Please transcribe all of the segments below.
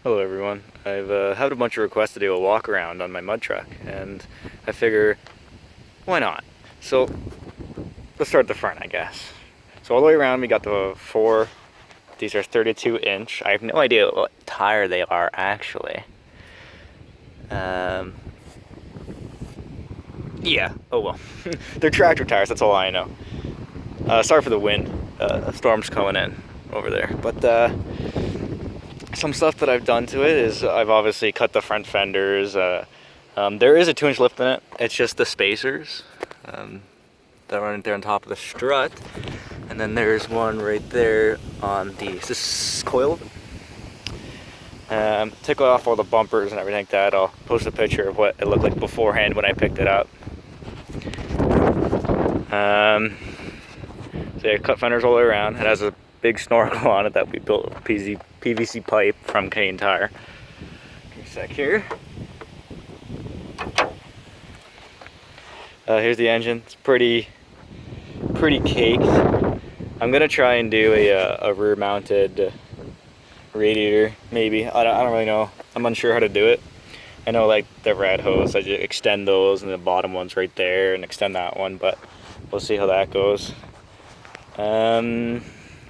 Hello everyone. I've had a bunch of requests to do a walk around on my mud truck, and I figure, why not? So let's start at the front, I guess. So all the way around we got the four, these are 32 inch. I have no idea what tire they are actually. Yeah, oh well. They're tractor tires, that's all I know. Sorry for the wind, a storm's coming in over there. But some stuff that I've done to it is I've obviously cut the front fenders. There is a 2-inch lift in it. It's just the spacers that run there on top of the strut, and then there's one right there on this coil. Took off all the bumpers and everything like that. I'll post a picture of what it looked like beforehand when I picked it up. So yeah, cut fenders all the way around. It has a big snorkel on it that we built with PVC pipe from Canadian Tire. Give me a sec here. Here's the engine. It's pretty caked. I'm gonna try and do a rear-mounted radiator, maybe. I don't really know. I'm unsure how to do it. I know like the rad hose, I just extend those, and the bottom one's right there, and extend that one. But we'll see how that goes.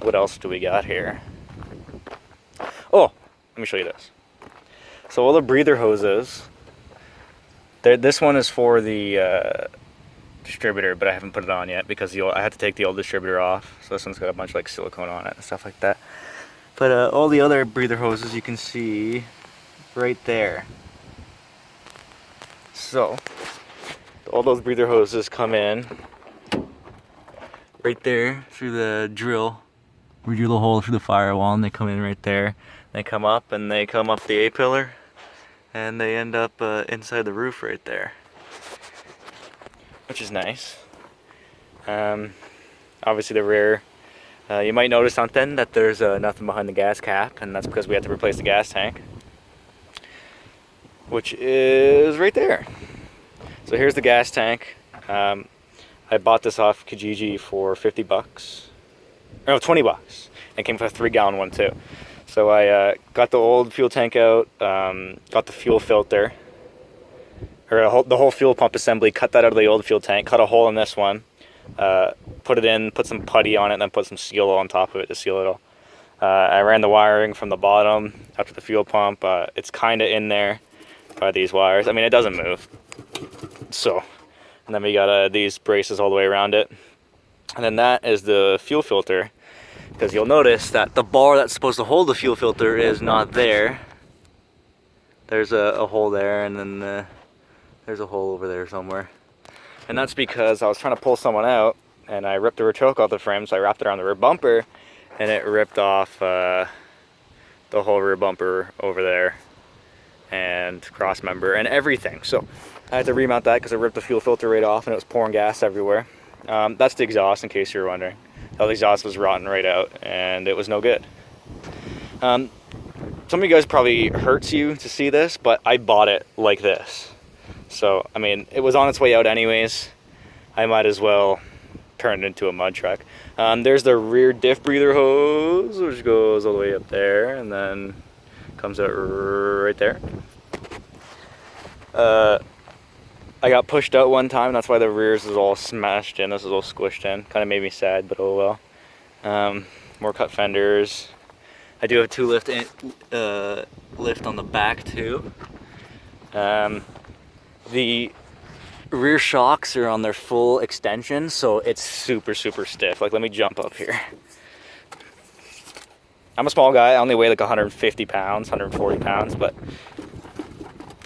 What else do we got here? Oh, let me show you this. So all the breather hoses, this one is for the distributor, but I haven't put it on yet because I had to take the old distributor off. So this one's got a bunch of like silicone on it and stuff like that. But all the other breather hoses you can see right there. So all those breather hoses come in right there through the drill. We drill a hole through the firewall and they come in right there. They come up and they come up the A-pillar and they end up inside the roof right there, which is nice. Obviously the rear, you might notice something, that there's nothing behind the gas cap, and that's because we had to replace the gas tank, which is right there. So here's the gas tank. I bought this off Kijiji for 50 bucks. No, 20 bucks. And it came with a 3-gallon one too. So I got the old fuel tank out, got the fuel filter, or the whole fuel pump assembly, cut that out of the old fuel tank, cut a hole in this one, put it in, put some putty on it, and then put some seal on top of it to seal it all. I ran the wiring from the bottom up to the fuel pump. It's kind of in there by these wires. I mean, it doesn't move. So, and then we got these braces all the way around it. And then that is the fuel filter, because you'll notice that the bar that's supposed to hold the fuel filter is not there. There's a hole there, and then there's a hole over there somewhere. And that's because I was trying to pull someone out, and I ripped the rear choke off the frame, so I wrapped it around the rear bumper, and it ripped off the whole rear bumper over there, and cross member, and everything. So I had to remount that because it ripped the fuel filter right off, and it was pouring gas everywhere. That's the exhaust, in case you're wondering. The exhaust was rotten right out, and it was no good. Some of you guys probably hurts you to see this, but I bought it like this. So, I mean, it was on its way out anyways. I might as well turn it into a mud truck. There's the rear diff breather hose, which goes all the way up there, and then comes out right there. I got pushed out one time, that's why the rears is all smashed in. This is all squished in. Kind of made me sad, but oh well. More cut fenders. I do have a 2-lift lift on the back too. The rear shocks are on their full extension, so it's super stiff. Like, let me jump up here. I'm a small guy, I only weigh like 150 pounds, 140 pounds, but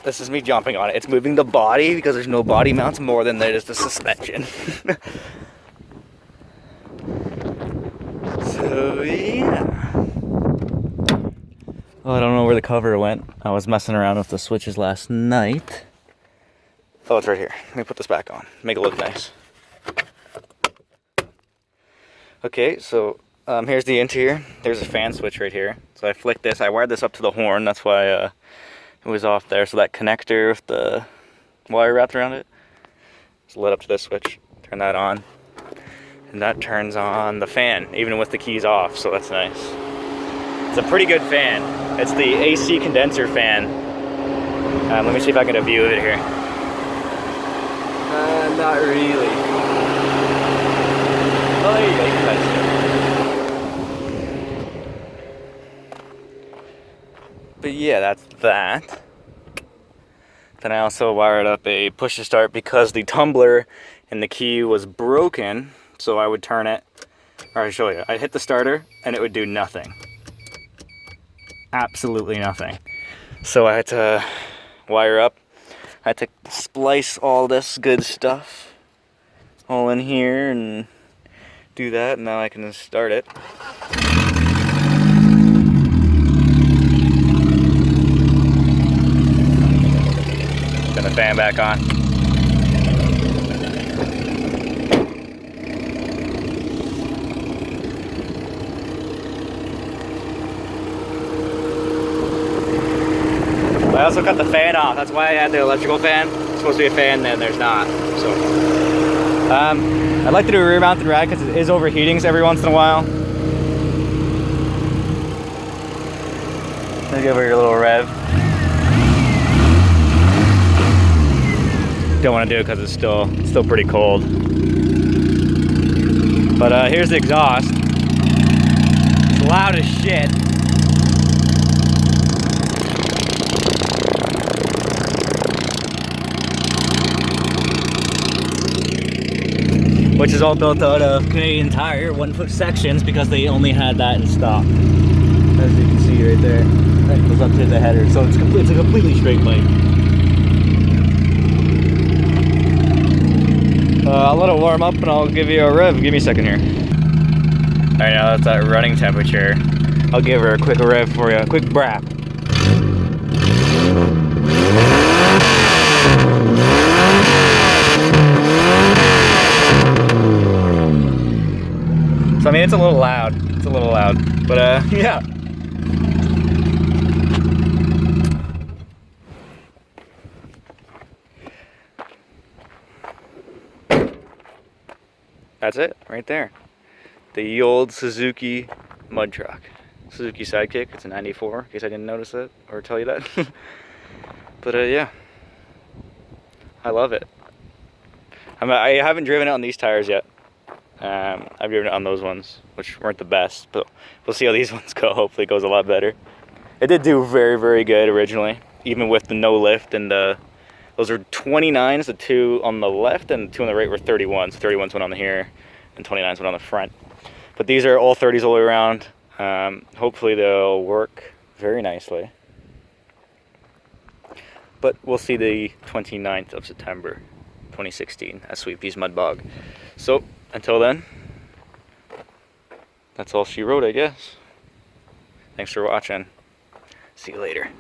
this is me jumping on it. It's moving the body, because there's no body mounts, more than there is the suspension. So yeah. Oh, I don't know where the cover went. I was messing around with the switches last night. Oh, it's right here. Let me put this back on, make it look nice. Okay, so here's the interior. There's a fan switch right here. So I flicked this. I wired this up to the horn. That's why it was off there. So that connector with the wire wrapped around it is lit up to this switch. Turn that on, and that turns on the fan, even with the keys off. So that's nice. It's a pretty good fan. It's the AC condenser fan. Let me see if I can get a view of it here. Not really. Oh, there you go. You can touch it. But yeah, that's that. Then I also wired up a push to start because the tumbler and the key was broken. So I would turn it, or I'll show you. I'd hit the starter and it would do nothing. Absolutely nothing. So I had to wire up. I had to splice all this good stuff all in here and do that, and now I can start it. Turn the fan back on. I also cut the fan off. That's why I had the electrical fan. It's supposed to be a fan, then there's not. So, I'd like to do a rear mounted rag because it is overheating every once in a while. Let me give her your little rev. Don't want to do it because it's still pretty cold. But here's the exhaust. It's loud as shit. Which is all built out of Canadian Tire 1-foot sections because they only had that in stock. As you can see right there, that goes up to the header. So it's a completely straight bike. I'll let it warm up and I'll give you a rev. Give me a second here. Alright, now that's at running temperature. I'll give her a quick rev for you, a quick brap. So I mean, it's a little loud. It's a little loud, but yeah. That's it, right there. The old Suzuki mud truck. Suzuki Sidekick, it's a 94, in case I didn't notice it or tell you that. But yeah, I love it. I haven't driven it on these tires yet. I've driven it on those ones, which weren't the best, but we'll see how these ones go. Hopefully it goes a lot better. It did do very, very good originally, even with the no lift, and those are 29s, the 2 on the left and the 2 on the right were 31s. 31s went on the here and 29s went on the front. But these are all 30s all the way around. Hopefully they'll work very nicely. But we'll see the 29th of September 2016 at Sweet Peas Mud Bog. So until then, that's all she wrote, I guess. Thanks for watching. See you later.